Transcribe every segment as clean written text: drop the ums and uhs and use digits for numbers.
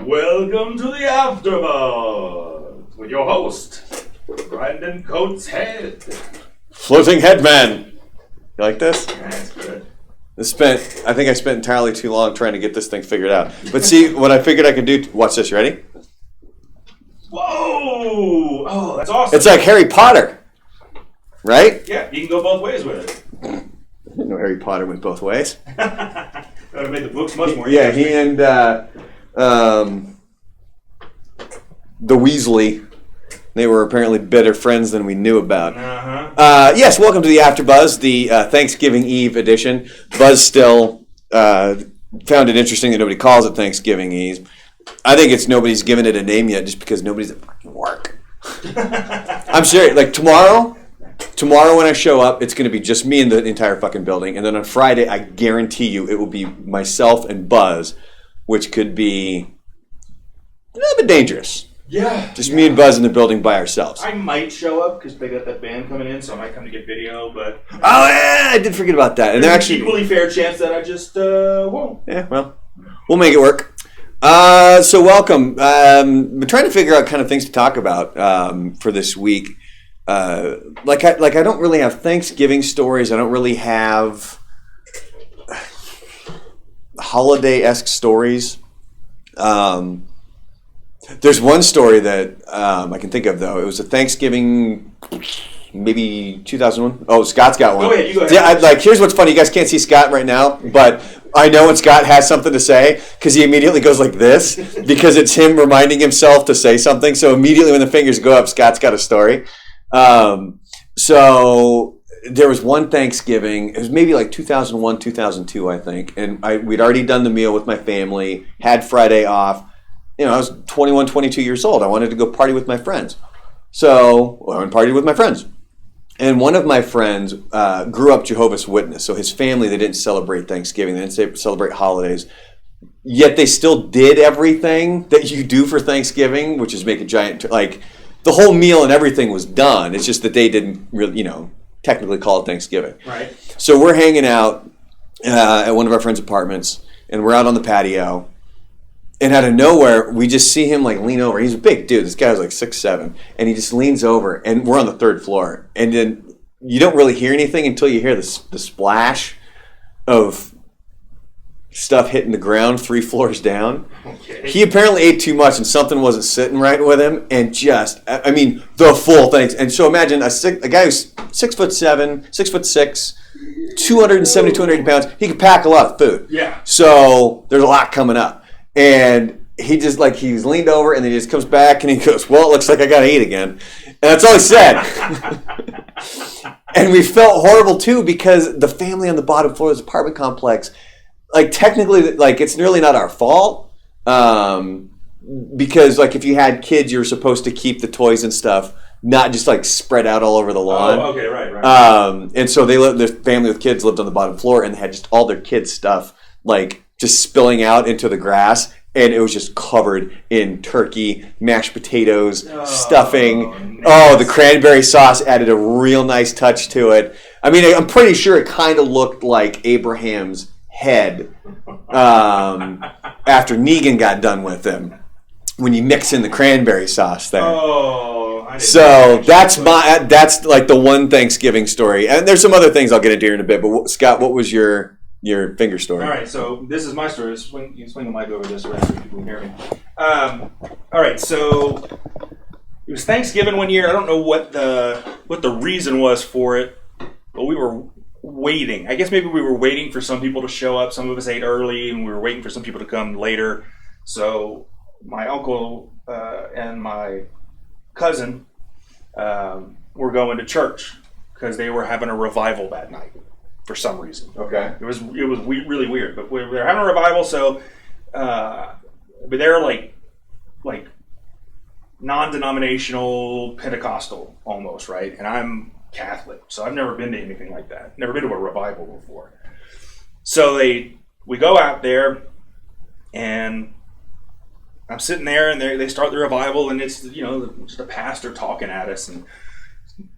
Welcome to the AfterBuzz with your host, Brandon Coates Head. Floating Headman. You like this? That's good. I think I spent entirely too long trying to get this thing figured out. But see, what I figured I could do, watch this, you ready? Whoa! Oh, that's awesome. It's like Harry Potter, right? Yeah, you can go both ways with it. I didn't know Harry Potter went both ways. That would have made the books much more Yeah, interesting. he and the Weasley, they were apparently better friends than we knew about. Yes, welcome to the AfterBuzz, the Thanksgiving Eve edition. Buzz still found it interesting that nobody calls it Thanksgiving Eve. I think it's nobody's given it a name yet just because nobody's at fucking work. I'm serious. Like tomorrow when I show up, it's going to be just me and the entire fucking building. And then on Friday, I guarantee you it will be myself and Buzz, which could be a little bit dangerous. Yeah. Just me and Buzz in the building by ourselves. I might show up because they got that band coming in, so I might come to get video, but... Oh, yeah, I did forget about that. And there's actually, an equally fair chance that I just won't. Yeah, well, we'll make it work. So welcome. We're trying to figure out kind of things to talk about for this week. I don't really have Thanksgiving stories. I don't really have holiday-esque stories. There's one story that I can think of, though. It was a Thanksgiving, maybe 2001. Oh, Scott's got one. Oh, yeah, you go ahead. Yeah, here's what's funny. You guys can't see Scott right now, but I know when Scott has something to say because he immediately goes like this because it's him reminding himself to say something. So immediately when the fingers go up, Scott's got a story. So there was one Thanksgiving. It was maybe like 2001, 2002, I think. And we'd already done the meal with my family, had Friday off. You know, I was 21, 22 years old. I wanted to go party with my friends. So I went and partied with my friends. And one of my friends grew up Jehovah's Witness. So his family, they didn't celebrate Thanksgiving. They didn't celebrate holidays. Yet they still did everything that you do for Thanksgiving, which is make a giant, like, the whole meal and everything was done. It's just that they didn't really, technically call it Thanksgiving. Right. So we're hanging out at one of our friends' apartments, and we're out on the patio. And out of nowhere, we just see him like lean over. He's a big dude. This guy was like 6'7", and he just leans over. And we're on the third floor. And then you don't really hear anything until you hear the splash of stuff hitting the ground 3 floors down. Okay. He apparently ate too much, and something wasn't sitting right with him. And the full thing. And so imagine a guy who's 6'7", 6'6", 270, 280 pounds. He could pack a lot of food. Yeah. So there's a lot coming up. And he just he's leaned over and then he just comes back and he goes, well, it looks like I got to eat again. And that's all he said. And we felt horrible too because the family on the bottom floor of this apartment complex, technically, it's nearly not our fault. Because if you had kids, you're supposed to keep the toys and stuff not just spread out all over the lawn. Oh, okay, right. And so the family with kids lived on the bottom floor and they had just all their kids' stuff just spilling out into the grass, and it was just covered in turkey, mashed potatoes, stuffing. Nice. The cranberry sauce added a real nice touch to it. I mean, I'm pretty sure it kind of looked like Abraham's head after Negan got done with him when you mix in the cranberry sauce there. Oh, I didn't So that's the one Thanksgiving story, and there's some other things I'll get into here in a bit. But Scott, what was your finger story? All right, so this is my story. You can swing the mic over this way so people can hear me. All right, so it was Thanksgiving one year. I don't know what the reason was for it, but we were waiting. I guess maybe we were waiting for some people to show up. Some of us ate early, and we were waiting for some people to come later. So my uncle and my cousin were going to church because they were having a revival that night. For some reason. Okay. It was really weird, but we were having a revival, so but they're like non-denominational Pentecostal almost, right? And I'm Catholic, so I've never been to anything like that. Never been to a revival before. So we go out there, and I'm sitting there, and they start the revival, and it's just a pastor talking at us and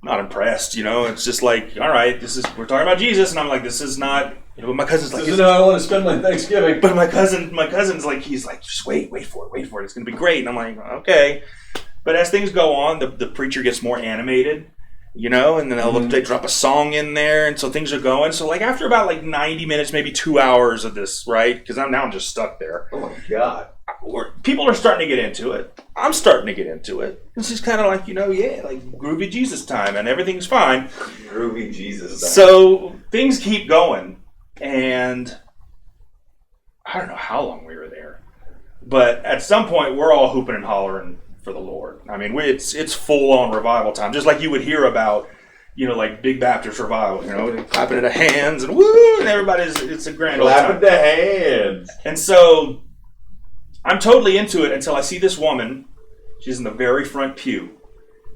not impressed. It's just like, all right, we're talking about Jesus, and I'm like, this is not. But my cousin's like, this is how I want to spend my Thanksgiving. But my cousin's like, he's like, just wait for it. It's gonna be great. And I'm like, okay. But as things go on, the preacher gets more animated. And then they drop a song in there, and so things are going. So like after about like 90 minutes, maybe 2 hours of this, right? Because I'm just stuck there. Oh my God. People are starting to get into it. I'm starting to get into it. This is kind of like, like groovy Jesus time, and everything's fine. Groovy Jesus time. So things keep going, and I don't know how long we were there, but at some point we're all hooping and hollering for the Lord. I mean, it's full on revival time, just like you would hear about, like Big Baptist revival. Clapping of the hands and woo, and it's a grand old time. Clapping the hands. And so I'm totally into it until I see this woman. She's in the very front pew,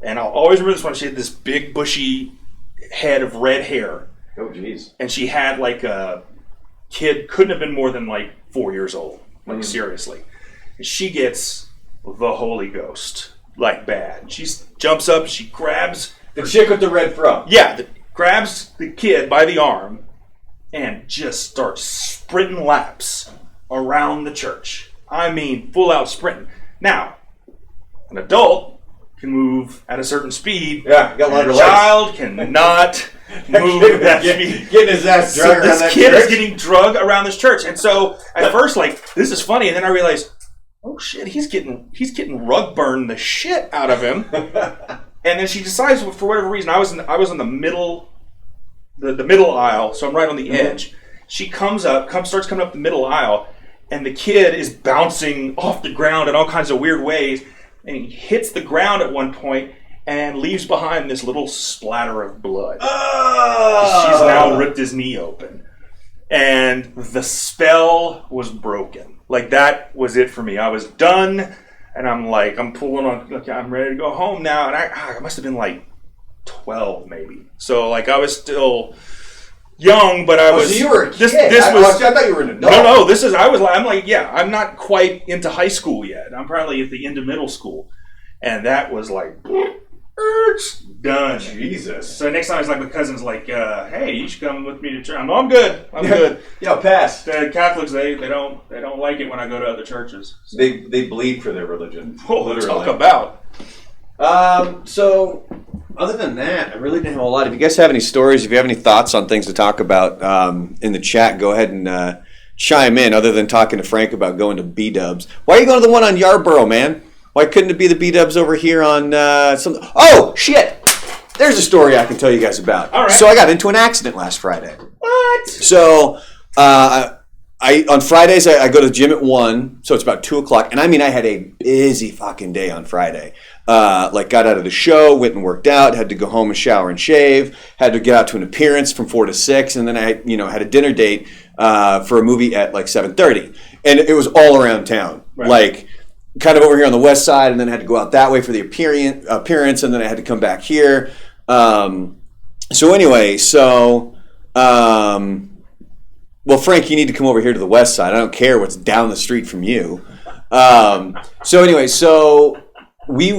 and I'll always remember this one. She had this big bushy head of red hair. Oh, jeez. And she had like a kid, couldn't have been more than like 4 years old. Like seriously, and she gets the Holy Ghost, like bad. She jumps up, she grabs the chick with the red fro. Yeah, grabs the kid by the arm and just starts sprinting laps around the church. I mean, full out sprinting. Now, an adult can move at a certain speed. Yeah, got longer legs. A child cannot move at that speed. Getting his ass dragged around that church. This kid is getting drugged around this church. And so, at first, like, this is funny. And then I realized, oh shit, he's getting rug burned the shit out of him. And then she decides, for whatever reason, I was in the middle, the middle aisle, so I'm right on the edge. She starts coming up the middle aisle, and the kid is bouncing off the ground in all kinds of weird ways, and he hits the ground at one point and leaves behind this little splatter of blood. Oh! She's now ripped his knee open. And the spell was broken. Like, that was it for me. I was done, and I'm pulling on, okay, I'm ready to go home now. And I must have been like 12 maybe. So, like, I was still young, but I was. So you were a kid. This was. I thought you were an adult. No. I'm like, yeah, I'm not quite into high school yet. I'm probably at the end of middle school. And that was like, done. Jesus. So next time it's like my cousin's like, hey, you should come with me to church. I'm good. I'm good. Yeah, pass. The Catholics, they don't like it when I go to other churches. So. They bleed for their religion. Oh, literally. Talk about. So other than that, I really didn't have a lot. If you guys have any stories, if you have any thoughts on things to talk about in the chat, go ahead and chime in. Other than talking to Frank about going to B-Dubs, why are you going to the one on Yarborough, man? Why couldn't it be the B-Dubs over here on some? Oh shit! There's a story I can tell you guys about. All right. So I got into an accident last Friday. What? So on Fridays I go to the gym at 1, so it's about 2:00, and I mean I had a busy fucking day on Friday. Got out of the show, went and worked out, had to go home and shower and shave, had to get out to an appearance from 4 to 6, and then I had a dinner date for a movie at like 7:30, and it was all around town, right. Like kind of over here on the west side, and then I had to go out that way for the appearance, and then I had to come back here. Well, Frank, you need to come over here to the west side. I don't care what's down the street from you. We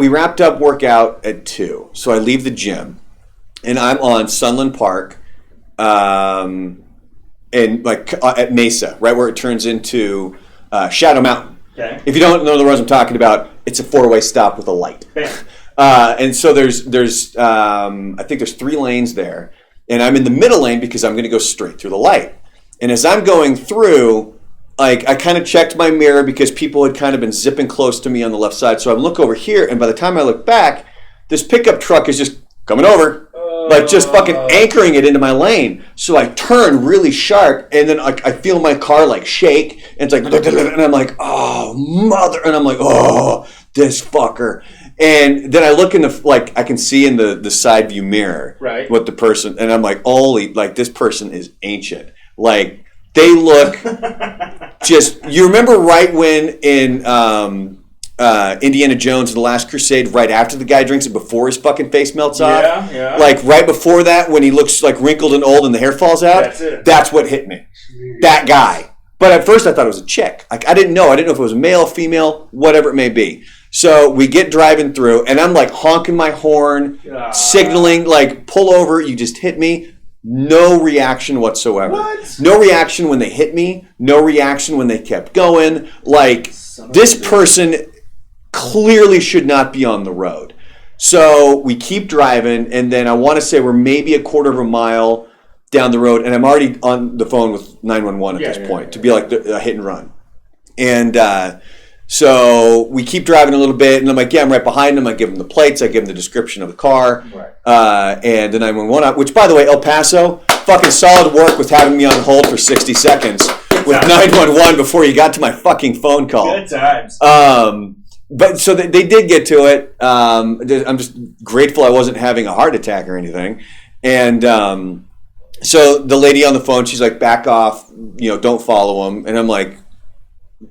wrapped up workout at 2. So I leave the gym, and I'm on Sunland Park, and like at Mesa, right where it turns into Shadow Mountain. Okay. If you don't know the roads I'm talking about, it's a 4-way stop with a light. And so there's I think there's 3 lanes there, and I'm in the middle lane because I'm going to go straight through the light. And as I'm going through, like I kind of checked my mirror because people had kind of been zipping close to me on the left side. So I look over here, and by the time I look back, this pickup truck is just coming over. Like just fucking anchoring it into my lane. So I turn really sharp, and then I feel my car like shake, and it's like, and I'm like, oh mother, and I'm like, oh, this fucker. And then I look in I can see in the side view mirror, right, what the person, and I'm like, holy, like this person is ancient. Like they look just. You remember right when in Indiana Jones and the Last Crusade, right after the guy drinks it, before his fucking face melts off? Yeah. Like right before that, when he looks like wrinkled and old and the hair falls out? That's it. That's what hit me. Jeez. That guy. But at first I thought it was a chick. Like I didn't know if it was male, female, whatever it may be. So we get driving through, and I'm like honking my horn, signaling, like, pull over, you just hit me. No reaction whatsoever. What? No reaction when they hit me. No reaction when they kept going. Like, this person clearly should not be on the road. So we keep driving, and then I want to say we're maybe a quarter of a mile down the road, and I'm already on the phone with 911 at this point to be like a hit and run. And so we keep driving a little bit, and I'm like, yeah, I'm right behind him. I give him the plates. I give him the description of the car. Right. And the 911, which, by the way, El Paso, fucking solid work with having me on hold for 60 seconds with 911 before you got to my fucking phone call. Good times. But so they did get to it. I'm just grateful I wasn't having a heart attack or anything. And so the lady on the phone, she's like, back off, don't follow him. And I'm like,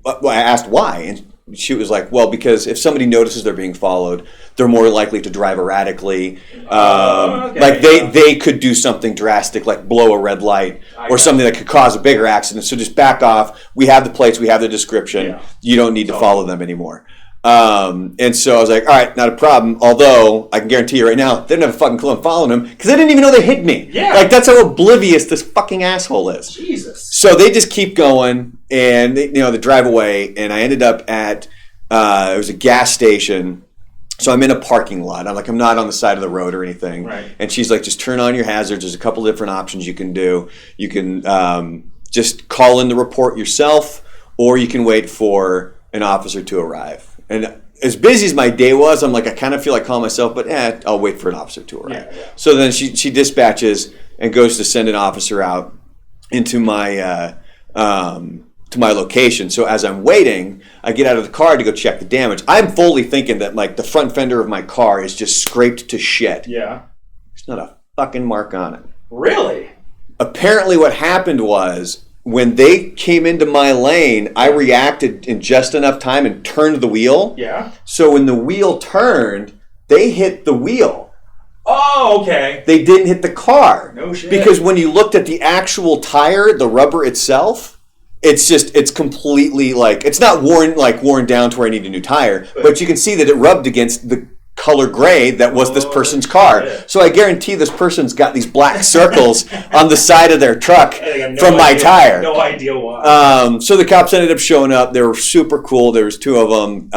well, I asked why, and she was like, well, because if somebody notices they're being followed, they're more likely to drive erratically. Like they could do something drastic, like blow a red light or something that could cause a bigger accident. So just back off. We have the plates. We have the description. Yeah. You don't need to follow them anymore. And so I was like, all right, not a problem. Although I can guarantee you right now, they didn't have a fucking clue I'm following them because they didn't even know they hit me. Yeah. Like, that's how oblivious this fucking asshole is. Jesus. So they just keep going, and they drive away, and I ended up at, it was a gas station. So I'm in a parking lot. I'm not on the side of the road or anything. Right. And she's like, just turn on your hazards. There's a couple different options you can do. You can just call in the report yourself, or you can wait for an officer to arrive. And as busy as my day was, I'm like, I kind of feel like calling myself, but I'll wait for an officer to arrive. Yeah. So then she dispatches and goes to send an officer out into my to my location. So as I'm waiting, I get out of the car to go check the damage. I'm fully thinking that, like, the front fender of my car is just scraped to shit. Yeah. There's not a fucking mark on it. Really? Apparently what happened was, when they came into my lane, I reacted in just enough time and turned the wheel. Yeah. So when the wheel turned, they hit the wheel. Oh, okay. They didn't hit the car. No shit. Because when you looked at the actual tire, the rubber itself, it's completely, like, it's not worn down to where I need a new tire, but you can see that it rubbed against the color gray that was this person's car. Yeah. So I guarantee this person's got these black circles on the side of their truck from my tire. No idea why. So the cops ended up showing up. They were super cool. There was two of them.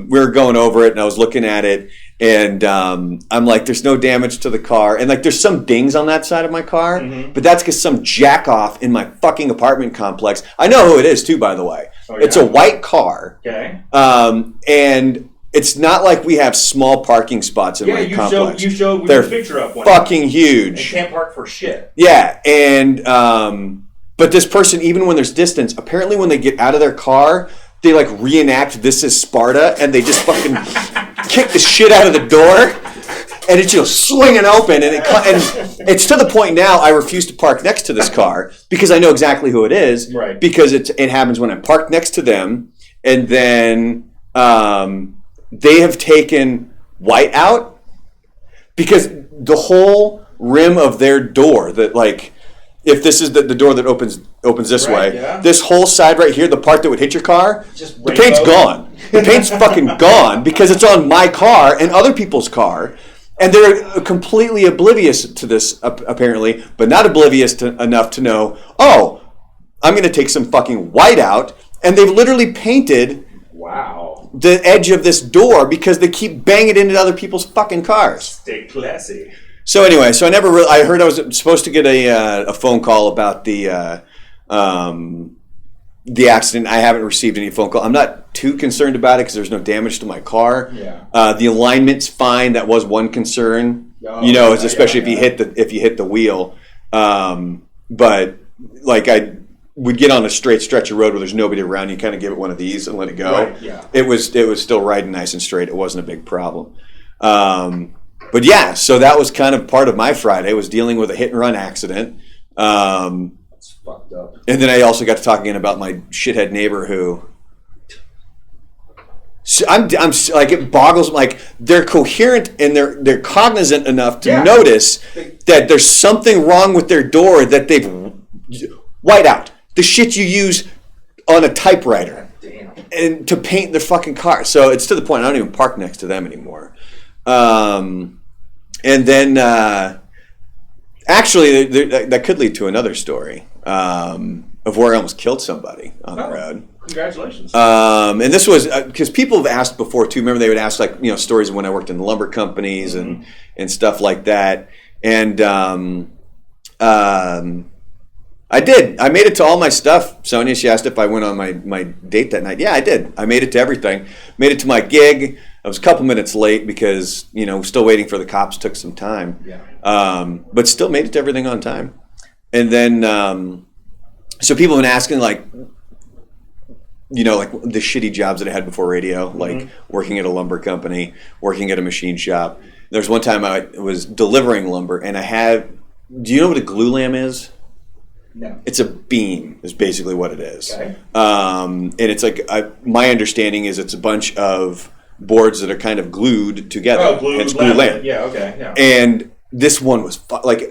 We were going over it, and I was looking at it, and I'm like, there's no damage to the car. And, like, there's some dings on that side of my car, but that's because some jack-off in my fucking apartment complex. I know who it is, too, by the way. Oh, yeah? It's a white car. Okay. And it's not like we have small parking spots in my complex. You showed They're a picture up one fucking huge. They can't park for shit. Yeah, and but this person, even when there's distance, apparently when they get out of their car, they, like, reenact This Is Sparta, and they just fucking kick the shit out of the door, and it's swinging open, and it's to the point now I refuse to park next to this car because I know exactly who it is. Right. Because it happens when I'm parked next to them, and then they have taken white out because the whole rim of their door, that, like, if this is the door that opens this way, yeah. This whole side right here, the part that would hit your car, the paint's gone. The paint's fucking gone because it's on my car and other people's car. And they're completely oblivious to this, apparently, but not oblivious enough to know, oh, I'm going to take some fucking white out. And they've literally painted... Wow. The edge of this door because they keep banging it into other people's fucking cars. Stay classy. So anyway, I heard I was supposed to get a phone call about the accident. I haven't received any phone call. I'm not too concerned about it because there's no damage to my car. Yeah. The alignment's fine. That was one concern. Oh, especially if you hit the wheel. But, like, I would get on a straight stretch of road where there's nobody around, you kind of give it one of these and let it go. Right, yeah. It was still riding nice and straight. It wasn't a big problem. But yeah, so that was kind of part of my Friday, was dealing with a hit and run accident. That's fucked up. And then I also got to talking about my shithead neighbor who... So I'm like, it boggles, like, they're coherent and they're cognizant enough to notice that there's something wrong with their door that they've white out. The shit you use on a typewriter. Damn. and to paint their fucking car. So it's to the point I don't even park next to them anymore. And then actually that could lead to another story of where I almost killed somebody on the road. Congratulations. And this was because people have asked before too. Remember, they would ask stories of when I worked in lumber companies and stuff like that. And I did. I made it to all my stuff. Sonia, she asked if I went on my date that night. Yeah, I did. I made it to everything. Made it to my gig. I was a couple minutes late because still waiting for the cops. Took some time. Yeah. But still made it to everything on time. And then so people have been asking like the shitty jobs that I had before radio, like working at a lumber company, working at a machine shop. There's one time I was delivering lumber, and I had. Do you know what a glue lam is? No. It's a beam, is basically what it is. Okay. And it's like my understanding is it's a bunch of boards that are kind of glued together. Oh, glue lam. Yeah. Okay. Yeah. And this one was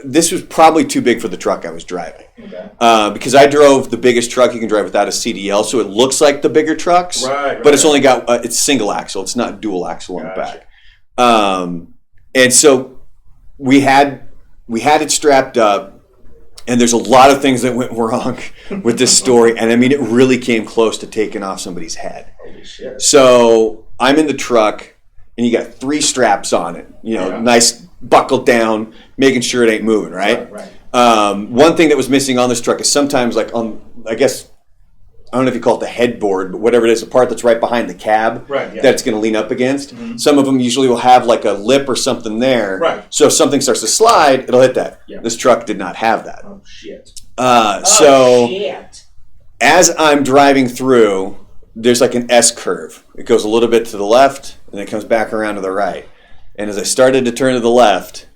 this was probably too big for the truck I was driving. Okay. Because I drove the biggest truck you can drive without a CDL, so it looks like the bigger trucks. Right. But it's only got it's single axle. It's not dual axle on the Gotcha. back. And so we had it strapped up. And there's a lot of things that went wrong with this story. And I mean, it really came close to taking off somebody's head. Holy shit. So I'm in the truck, and you got 3 straps on it. Nice buckled down, making sure it ain't moving, right? Right. One thing that was missing on this truck is sometimes, like I don't know if you call it the headboard, but whatever it is, the part that's right behind the cab Right, yeah. that it's going to lean up against. Some of them usually will have like a lip or something there. Right. So if something starts to slide, it'll hit that. Yeah. This truck did not have that. Oh shit. So shit. as I'm driving through, there's like an S curve. It goes a little bit to the left, and it comes back around to the right. And as I started to turn to the left,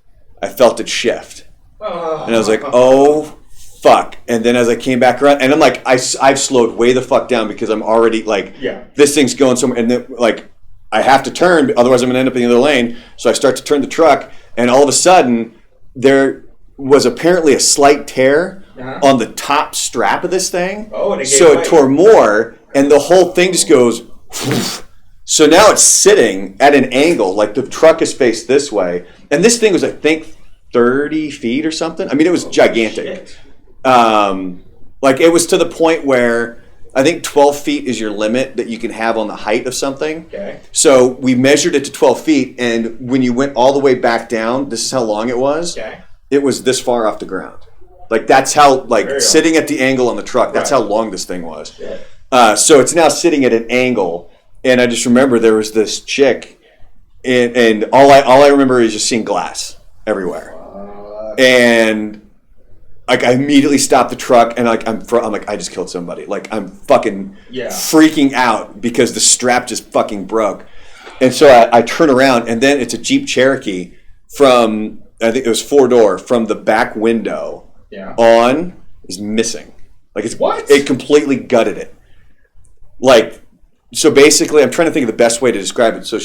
I felt it shift. And I was like, oh, fuck. And then as I came back around, and I'm like, I've slowed way the fuck down because I'm already like, this thing's going somewhere. And then like, I have to turn, otherwise I'm going to end up in the other lane. So I start to turn the truck, and all of a sudden, there was apparently a slight tear on the top strap of this thing. Oh, and it tore more, and the whole thing just goes. So now it's sitting at an angle, like the truck is faced this way, and this thing was, I think, 30 feet or something. I mean, it was gigantic. Shit. Like it was to the point where I think 12 feet is your limit that you can have on the height of something. Okay. So we measured it to 12 feet, and when you went all the way back down, this is how long it was. Okay. It was this far off the ground. Like that's how, like sitting at the angle on the truck, that's how long this thing was. Yeah. So it's now sitting at an angle, and I just remember there was this chick, and all I remember is just seeing glass everywhere. And like I immediately stopped the truck, and like I'm like, I just killed somebody. Like I'm fucking freaking out because the strap just fucking broke. And so I turn around, and then it's a Jeep Cherokee from, I think it was 4-door, from the back window on is missing. Like it's what? It completely gutted it. Like, so basically, I'm trying to think of the best way to describe it. So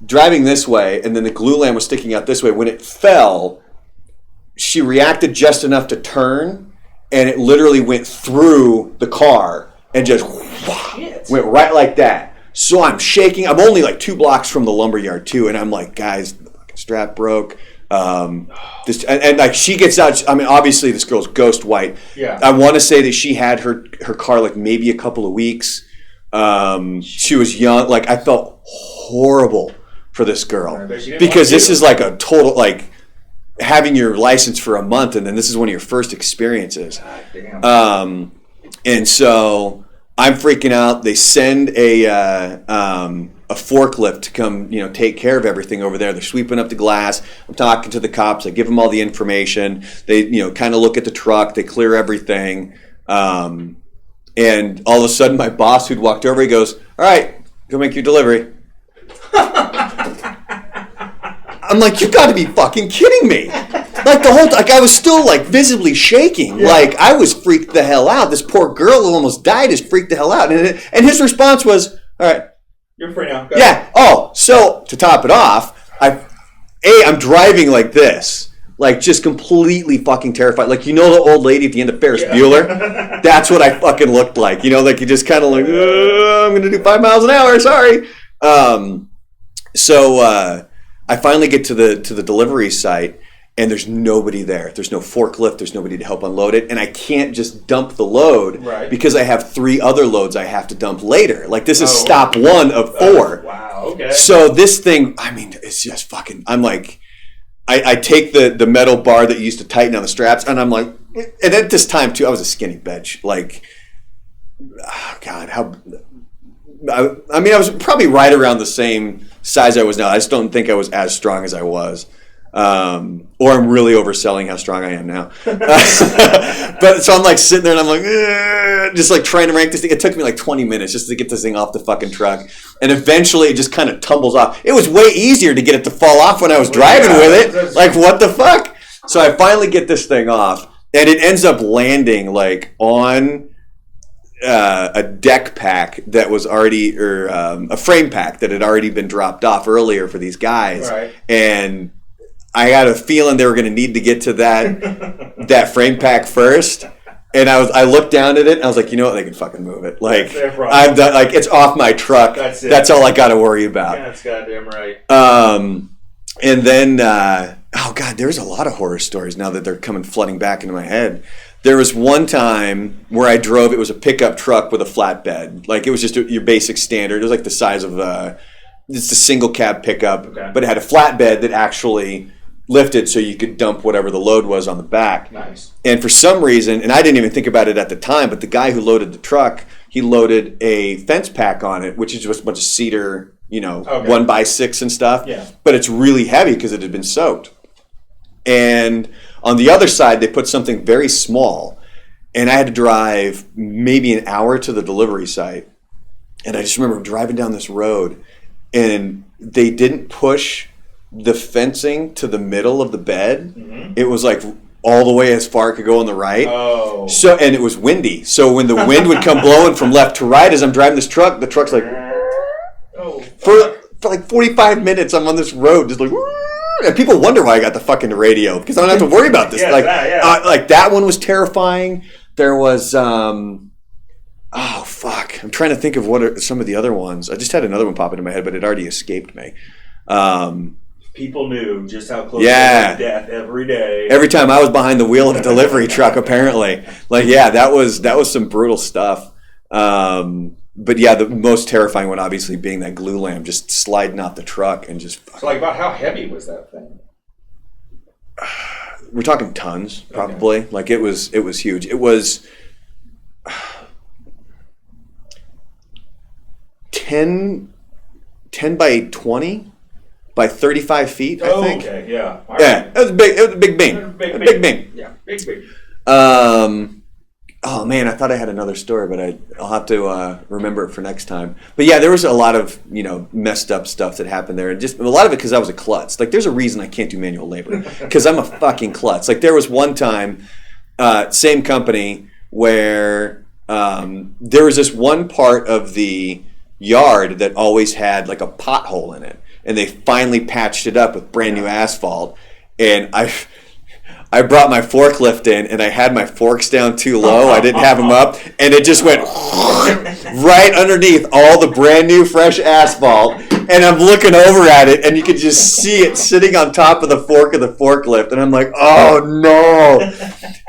driving this way, and then the glue lam was sticking out this way. When it fell, she reacted just enough to turn, and it literally went through the car and just went right like that. So I'm shaking. I'm only like 2 blocks from the lumberyard too, and I'm like, guys, the fucking strap broke. This and like she gets out. I mean, obviously this girl's ghost white. Yeah. I want to say that she had her car like maybe a couple of weeks. She was young. Like I felt horrible for this girl because this is like a total like. Having your license for a month, and then this is one of your first experiences. And so I'm freaking out. They send a forklift to come, take care of everything over there. They're sweeping up the glass. I'm talking to the cops. I give them all the information. They, kind of look at the truck. They clear everything. And all of a sudden, my boss who'd walked over, he goes, "All right, go make your delivery." I'm like, you got to be fucking kidding me! Like the whole, like I was still like visibly shaking. Yeah. Like I was freaked the hell out. This poor girl who almost died is freaked the hell out. And his response was, "All right, you're free now." Go ahead. Oh, so to top it off, I'm driving like this like just completely fucking terrified. Like, you know, the old lady at the end of Ferris Bueller? That's what I fucking looked like. You know, like you just kind of like, I'm going to do 5 miles an hour. Sorry. So I finally get to the delivery site, and there's nobody there. There's no forklift. There's nobody to help unload it. And I can't just dump the load because I have 3 other loads I have to dump later. Like, this is stop 1 of 4. Wow, okay. So this thing, I mean, it's just fucking, I'm like, I take the metal bar that you used to tighten on the straps, and I'm like, and at this time, too, I was a skinny bitch. Like, oh God, I mean, I was probably right around the same size I was now. I just don't think I was as strong as I was. Or I'm really overselling how strong I am now. But so I'm like sitting there and I'm like, just like trying to rank this thing. It took me like 20 minutes just to get this thing off the fucking truck. And eventually it just kind of tumbles off. It was way easier to get it to fall off when I was driving with it. Like, what the fuck? So I finally get this thing off, and it ends up landing like on a deck pack that was already, or a frame pack that had already been dropped off earlier for these guys. And I had a feeling they were going to need to get to that frame pack first, and I looked down at it and I was like, you know what, they can fucking move it. Like, I'm done. Like, it's off my truck. That's it. That's all I got to worry about. Yeah, that's goddamn right. And then oh God, there's a lot of horror stories now that they're coming flooding back into my head. There was one time where I drove. It was a pickup truck with a flatbed. Like, it was just your basic standard. It was like the size of it's a single cab pickup, but it had a flatbed that actually lifted so you could dump whatever the load was on the back. Nice. And for some reason, and I didn't even think about it at the time, but the guy who loaded the truck, he loaded a fence pack on it, which is just a bunch of cedar, 1x6 and stuff. Yeah. But it's really heavy because it had been soaked. And on the other side, they put something very small. And I had to drive maybe an hour to the delivery site. And I just remember driving down this road, and they didn't push the fencing to the middle of the bed. Mm-hmm. It was like all the way as far it could go on the right. Oh. So, and it was windy. So when the wind would come blowing from left to right as I'm driving this truck, the truck's like, for like 45 minutes I'm on this road just like, and people wonder why I got the fucking radio, because I don't have to worry about this. Like that one was terrifying. There was oh fuck, I'm trying to think of what are some of the other ones. I just had another one pop into my head, but it already escaped me. People knew just how close they were to death every day. Every time I was behind the wheel of a delivery truck, apparently. Like, yeah, that was some brutal stuff. But yeah, the most terrifying one obviously being that glue lamp just sliding off the truck and just. So, like, about how heavy was that thing? We're talking tons, probably. Okay. Like, it was huge. It was 10 by 20 by 35 feet, I think. Okay, yeah. All right. It was big. It was a big bing. Big bing. Yeah, big. Oh man, I thought I had another story, but I'll have to remember it for next time. But yeah, there was a lot of messed up stuff that happened there, and just a lot of it because I was a klutz. Like, there's a reason I can't do manual labor, because I'm a fucking klutz. Like, there was one time, same company, where there was this one part of the yard that always had like a pothole in it, and they finally patched it up with brand new asphalt. And I brought my forklift in, and I had my forks down too low. I didn't have them up, and it just went right underneath all the brand new fresh asphalt. And I'm looking over at it, and you could just see it sitting on top of the fork of the forklift. And I'm like, oh no.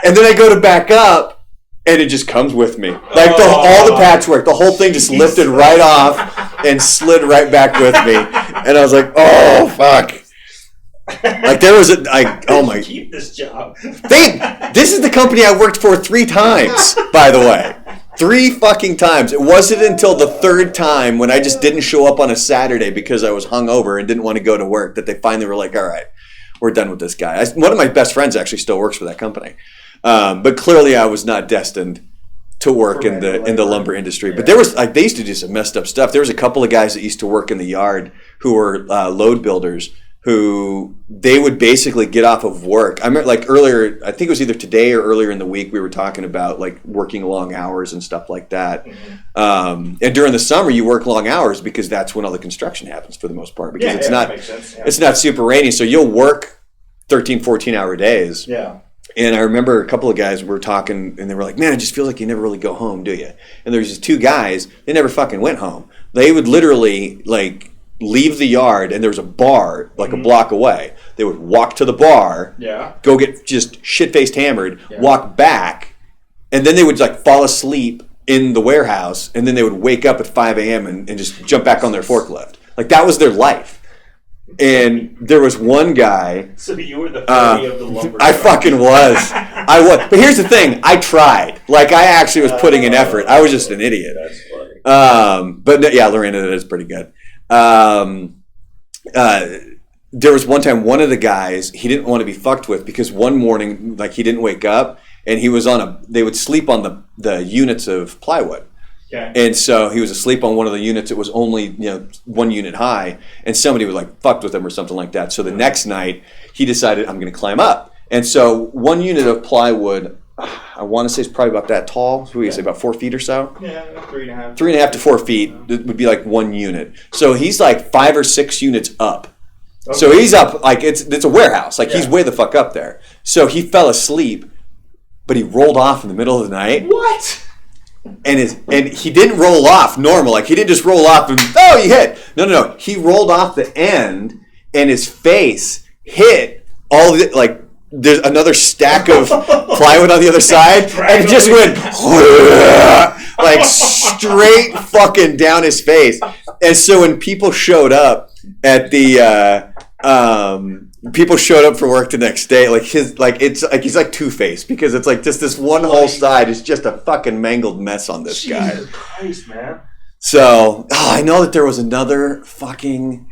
And then I go to back up, and it just comes with me. Like, all the patchwork, the whole thing just lifted right off and slid right back with me. And I was like, oh fuck. Like, there was oh my. Keep this job. This is the company I worked for 3 times, by the way. 3 fucking times. It wasn't until the 3rd time, when I just didn't show up on a Saturday because I was hungover and didn't want to go to work, that they finally were like, all right, we're done with this guy. One of my best friends actually still works for that company. But clearly I was not destined to work in the lumber industry. But there was, like, they used to do some messed up stuff. There was a couple of guys that used to work in the yard who were load builders, who they would basically get off of work. I remember, like, earlier, I think it was either today or earlier in the week, we were talking about like working long hours and stuff like that. Mm-hmm. And during the summer, you work long hours because that's when all the construction happens for the most part. Because it's not super rainy, so you'll work 13, 14-hour days. Yeah. And I remember a couple of guys were talking, and they were like, man, it just feels like you never really go home, do you? And there's these two guys, they never fucking went home. They would literally, like, leave the yard, and there was a bar, like, a block away. They would walk to the bar, go get just shit-faced hammered, walk back, and then they would, like, fall asleep in the warehouse, and then they would wake up at 5 a.m. and just jump back on their forklift. Like, that was their life. And there was one guy. So you were the Fergie of the lumber. I fucking was. I was. But here's the thing. I tried. Like, I actually was putting in effort. I was just an idiot. That's funny. But yeah, Lorena, that is pretty good. There was one time, one of the guys, he didn't want to be fucked with because one morning, like, he didn't wake up, and he was they would sleep on the units of plywood. Okay. And so he was asleep on one of the units. It was only 1 unit high, and somebody was like fucked with him or something like that. So the next night he decided, I'm going to climb up. And so 1 unit of plywood, I want to say it's probably about that tall. What do you say, about 4 feet or so? Yeah, 3.5. 3.5 to 4 feet would be like 1 unit. So he's like 5 or 6 units up. Okay. So he's up like it's a warehouse. Like he's way the fuck up there. So he fell asleep, but he rolled off in the middle of the night. What? And he didn't roll off normal. Like, he didn't just roll off and, you hit. No. He rolled off the end, and his face hit all the, like, there's another stack of plywood on the other side, and it just went, like, straight fucking down his face. And so when people showed up at the, people showed up for work the next day, it's like he's like Two-Face, because it's like just this one whole side is just a fucking mangled mess on this guy. Jesus Christ, man. So, I know that there was another fucking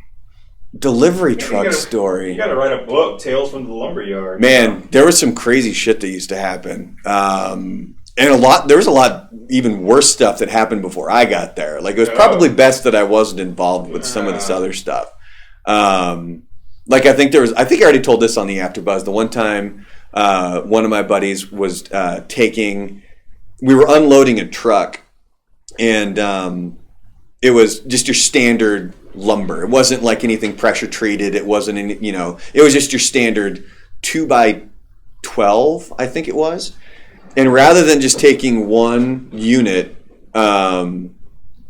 delivery truck story. You gotta write a book, Tales from the Lumberyard. Man, there was some crazy shit that used to happen. And there was a lot even worse stuff that happened before I got there. Like, it was probably best that I wasn't involved with some of this other stuff. Like, I think I already told this on the AfterBuzz. The one time, one of my buddies was we were unloading a truck, and it was just your standard lumber. It wasn't like anything pressure treated. It wasn't it was just your standard 2x12, I think it was. And rather than just taking 1 unit at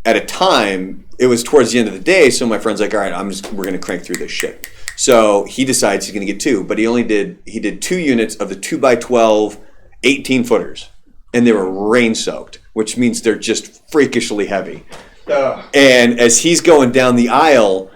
a time, it was towards the end of the day. So my friend's like, all right, we're going to crank through this shit. So he decides he's going to get 2, but he did 2 units of the 2x12 18-footers, and they were rain soaked, which means they're just freakishly heavy. And as he's going down the aisle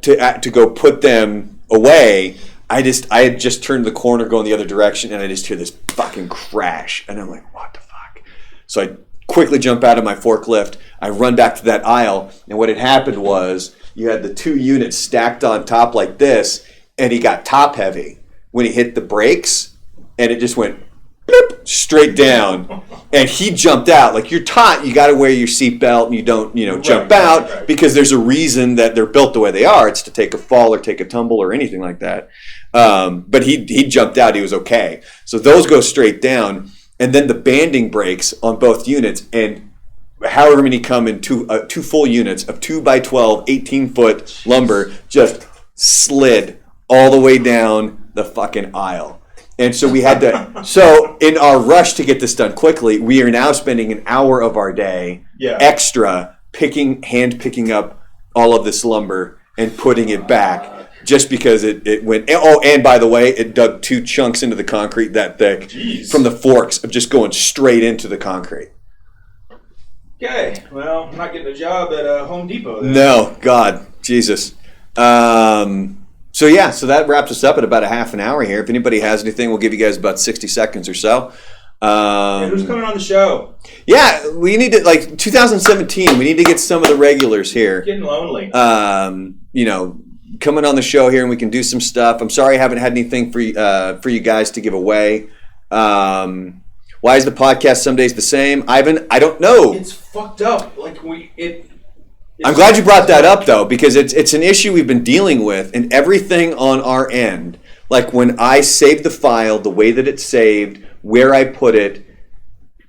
to go put them away, I had just turned the corner going the other direction, and I just hear this fucking crash, and I'm like, what the fuck? So I quickly jump out of my forklift. I run back to that aisle, and what had happened was you had the 2 units stacked on top like this, and he got top heavy when he hit the brakes, and it just went bloop, straight down. And he jumped out. Like, you're taught you got to wear your seatbelt and you don't, jump out because there's a reason that they're built the way they are. It's to take a fall or take a tumble or anything like that. But he jumped out. He was okay. So those go straight down, and then the banding breaks on both units, and however many come in 2 full units of 2x12 18-foot lumber just slid all the way down the fucking aisle. And so we had to, so in our rush to get this done quickly, we are now spending an hour of our day extra hand picking up all of this lumber and putting it back, just because it went, and by the way, it dug 2 chunks into the concrete that thick from the forks of just going straight into the concrete. Okay, well, I'm not getting a job at Home Depot then. No, God, Jesus. So that wraps us up at about a half an hour here. If anybody has anything, we'll give you guys about 60 seconds or so. Who's coming on the show? Yeah, we need to, 2017, we need to get some of the regulars here. Getting lonely. Coming on the show here, and we can do some stuff. I'm sorry I haven't had anything for you guys to give away. Why is the podcast some days the same? Ivan, I don't know. It's fucked up. I'm glad you brought that up, though, because it's an issue we've been dealing with, and everything on our end, like when I save the file, the way that it's saved, where I put it,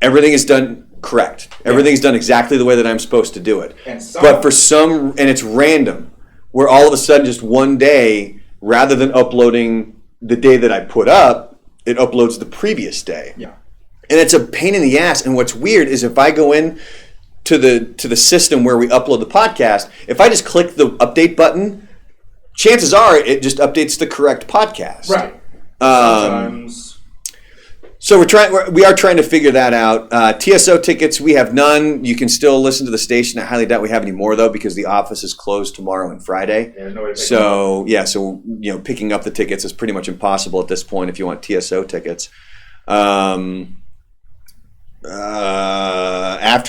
everything is done correct. Everything's done exactly the way that I'm supposed to do it. But and it's random, where all of a sudden, just one day, rather than uploading the day that I put up, it uploads the previous day. Yeah. And it's a pain in the ass. And what's weird is if I go in to the system where we upload the podcast, if I just click the update button, chances are it just updates the correct podcast. Right. Sometimes. So we are trying to figure that out. TSO tickets, we have none. You can still listen to the station. I highly doubt we have any more though, because the office is closed tomorrow and Friday. Yeah, no way to pick so picking up the tickets is pretty much impossible at this point if you want TSO tickets. After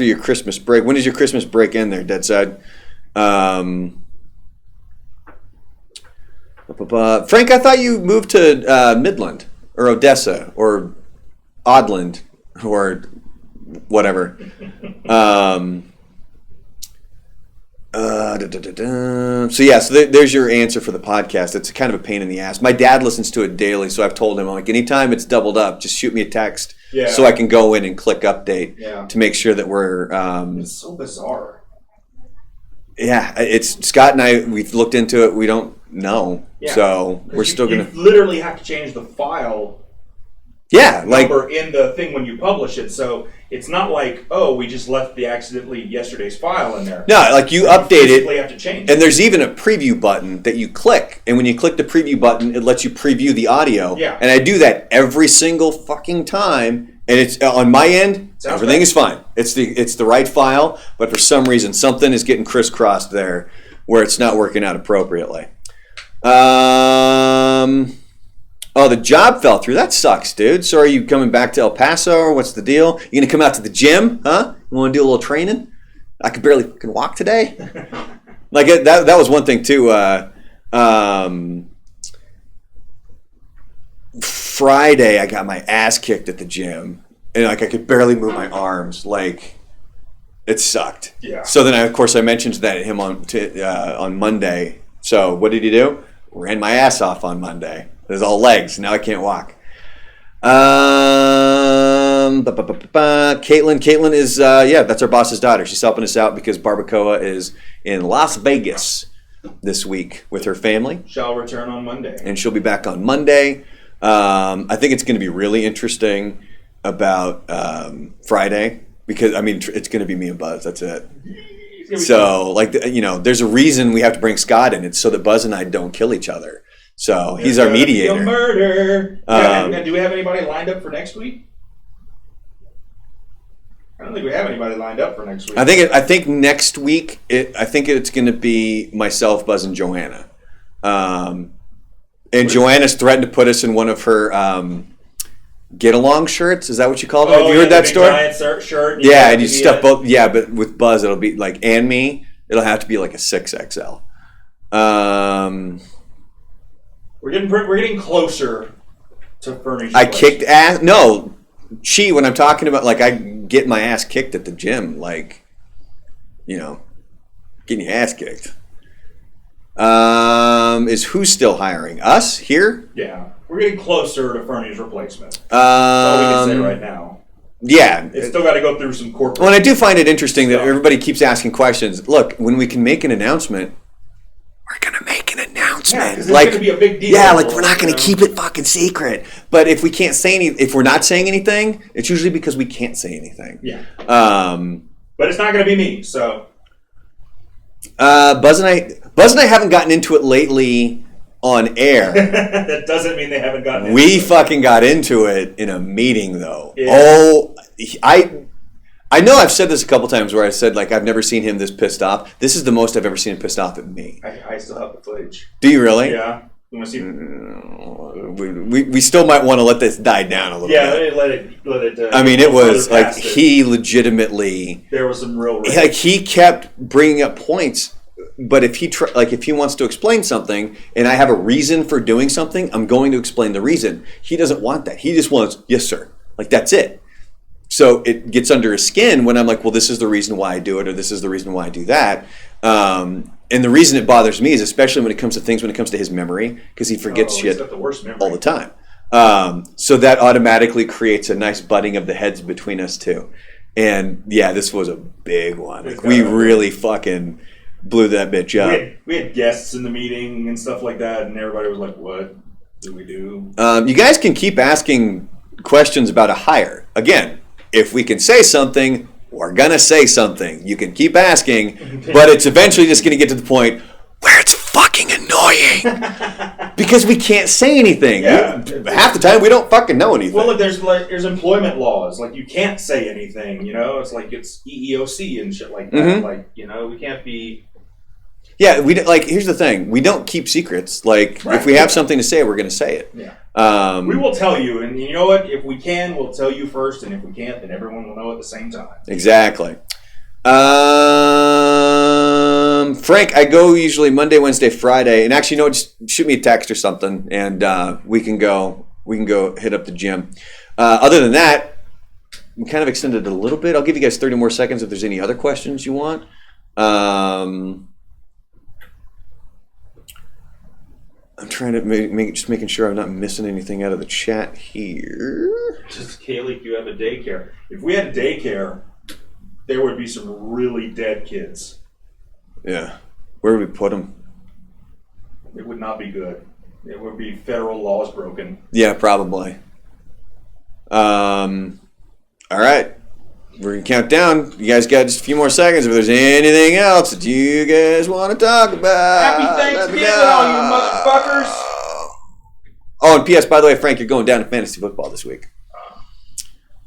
your Christmas break, when does your Christmas break end there, Deadside? Frank, I thought you moved to Midland or Odessa or Odland or whatever. So there's your answer for the podcast. It's kind of a pain in the ass. My dad listens to it daily, so I've told him, like, anytime it's doubled up, just shoot me a text so I can go in and click update to make sure that we're... it's so bizarre. Yeah, it's Scott and I, we've looked into it. We don't know. Yeah. So we're still going to... You literally have to change the file number in the thing when you publish it. So it's not like, oh, we just left accidentally yesterday's file in there. No, like you update it. You have to change and there's even a preview button that you click. And when you click the preview button, it lets you preview the audio. Yeah. And I do that every single fucking time. And it's on my end, everything is fine. It's the right file. But for some reason, something is getting crisscrossed there where it's not working out appropriately. Oh, the job fell through. That sucks, dude. So are you coming back to El Paso, or what's the deal? You gonna come out to the gym, huh? You want to do a little training? I could barely fucking walk today. That was one thing too. Friday, I got my ass kicked at the gym, and I could barely move my arms. It sucked. Yeah. So then, of course, I mentioned that to him on Monday. So what did he do? Ran my ass off on Monday. It was all legs. Now I can't walk. Caitlin is, that's our boss's daughter. She's helping us out because Barbacoa is in Las Vegas this week with her family. Shall return on Monday. And she'll be back on Monday. I think it's going to be really interesting about Friday because, it's going to be me and Buzz. That's it. So, there's a reason we have to bring Scott in. It's so that Buzz and I don't kill each other. So he's our mediator. Murder. And do we have anybody lined up for next week? I don't think we have anybody lined up for next week. I think next week. I think it's going to be myself, Buzz, and Joanna. And Joanna's threatened to put us in one of her get along shirts. Is that what you called it? Have you heard that story? Giant shirt. Yeah, and you stuff both. Yeah, but with Buzz, it'll be like and me. It'll have to be like a 6XL. We're getting closer to furniture. I kicked ass. No, when I'm talking about I get my ass kicked at the gym, getting your ass kicked. Is who's still hiring? Us here? Yeah, we're getting closer to furniture replacement. That's all we can say right now. Yeah, it's still got to go through some corporate. Well, and I do find it interesting that everybody keeps asking questions. Look, when we can make an announcement. We're going to make an announcement. Yeah, it's going to be a big deal. Yeah, we're not going to keep it fucking secret. But if we can't say if we're not saying anything, it's usually because we can't say anything. Yeah. But it's not going to be me, so. Buzz and I haven't gotten into it lately on air. That doesn't mean they haven't gotten into it. We fucking got into it in a meeting, though. Yeah. Oh, I know I've said this a couple times where I said, I've never seen him this pissed off. This is the most I've ever seen him pissed off at me. I still have the footage. Do you really? Yeah. You want to see? We still might want to let this die down a little bit. Yeah, let it. It was he legitimately. There was some real. He kept bringing up points, but if he if he wants to explain something, and I have a reason for doing something, I'm going to explain the reason. He doesn't want that. He just wants yes, sir. That's it. So it gets under his skin when I'm like, well, this is the reason why I do it, or this is the reason why I do that. And the reason it bothers me is especially when it comes to his memory, because he forgets shit he's got the worst memory. all the time. So that automatically creates a nice butting of the heads between us two. And yeah, this was a big one. We really fucking blew that bitch up. We had guests in the meeting and stuff like that, and everybody was like, what? Do we do? You guys can keep asking questions about a hire. Again, if we can say something, we're going to say something. You can keep asking, but it's eventually just going to get to the point where it's fucking annoying. Because we can't say anything. Yeah. Half the time, we don't fucking know anything. Well, look, there's employment laws. Like, you can't say anything, you know? It's like it's EEOC and shit like that. Mhm. Like, you know, we can't be... Yeah, here's the thing. We don't keep secrets. Like, Right. if we have something to say, we're going to say it. Yeah. Um, We will tell you, and you know what? If we can, we'll tell you first, and if we can't, then everyone will know at the same time. Exactly. Frank, I go usually Monday, Wednesday, Friday, and actually, just shoot me a text or something, and we can go hit up the gym. Other than that, we kind of extended it a little bit. I'll give you guys 30 more seconds if there's any other questions you want. I'm trying to making sure I'm not missing anything out of the chat here. Just, Kaylee, you have a daycare. If we had a daycare, there would be some really dead kids. Yeah. Where would we put them? It would not be good. It would be federal laws broken. Yeah, probably. All right. We're going to count down. You guys got just a few more seconds. If there's anything else that you guys want to talk about. Happy Thanksgiving, all you motherfuckers. Oh, and P.S., by the way, Frank, you're going down to fantasy football this week.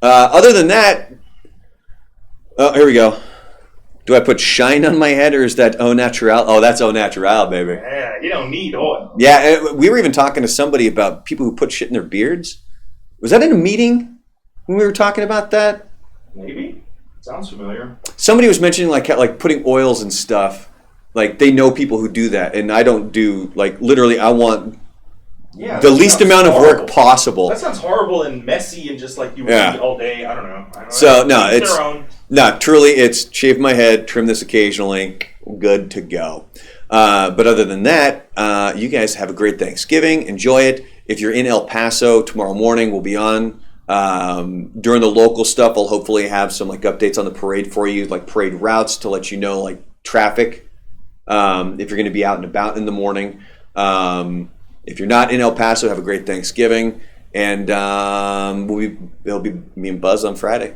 Other than that, here we go. Do I put shine on my head, or is that au natural? Oh, that's au natural, baby. Yeah, you don't need oil. Yeah, we were even talking to somebody about people who put shit in their beards. Was that in a meeting when we were talking about that? Maybe. Sounds familiar. Somebody was mentioning like putting oils and stuff. Like they know people who do that, and I don't do literally. I want the least amount of work possible. That sounds horrible and messy and just like you would eat all day. I don't know. So no, Each it's their own. no. Truly, it's shave my head, trim this occasionally, good to go. But other than that, you guys have a great Thanksgiving. Enjoy it. If you're in El Paso tomorrow morning, we'll be on. During the local stuff, I'll hopefully have some updates on the parade for you, like parade routes to let you know traffic. If you're going to be out and about in the morning. If you're not in El Paso, have a great Thanksgiving, and it'll be me and Buzz on Friday.